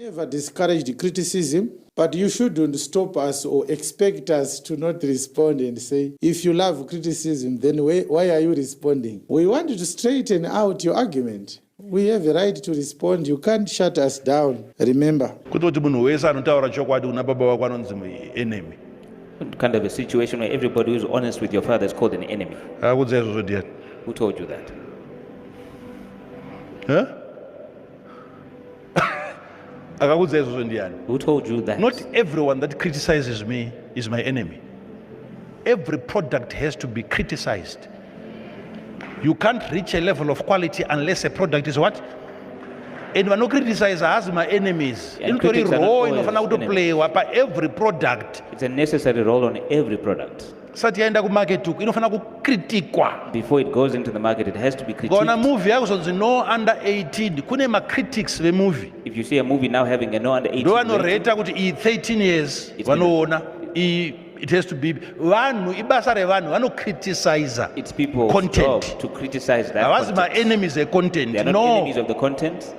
Never discouraged criticism, but you shouldn't stop us or expect us to not respond and say, if you love criticism, then why are you responding? We want you to straighten out your argument. We have a right to respond. You can't shut us down. Remember. Kind of a situation where everybody who is honest with your father is called an enemy. Who told you that? Huh? Who told you that? Not everyone that criticizes me is my enemy. Every product has to be criticized. You can't reach a level of quality unless a product is what? Anyone who criticizes as my enemies. Every product. It's a necessary role on every product. Before it goes into the market, it has to be critiqued. No under 18. Critics the movie. If you see a movie now having a no under 18 rating, 13 years. It has to be criticize. It's people's content job to criticize that. Content. My enemies are content. They are not enemies of the content.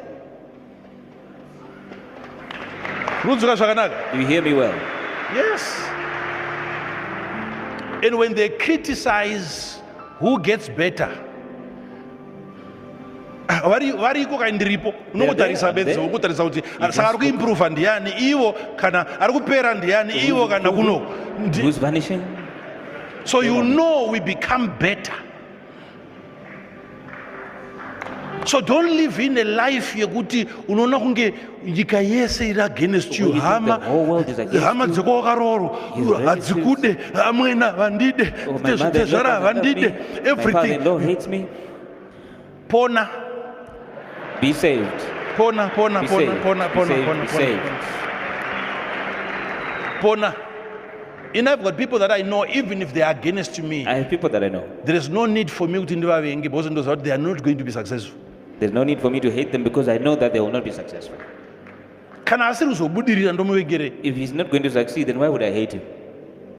Do you hear me well? Yes. And when they criticize, who gets better? Vari ndiripo unokutarisa bedzi ukutarisa kuti saka ari kuimprove ndiani ivo kana ari kupera ndiani ivo kana kuno. Who's vanishing? So you know we become better. So don't live in a life yekuti unoona kunge nyika yese iri against you. Hama dzeko karoro hadzikude amwena vandide tezvara vandide everything. My hates me. Pona. Be saved. Pona. And I've got people that I know, even if they are against me. I have people that I know. There is no need for me to because they are not going to be successful. There's no need for me to hate them because I know that they will not be successful. If he's not going to succeed, then why would I hate him?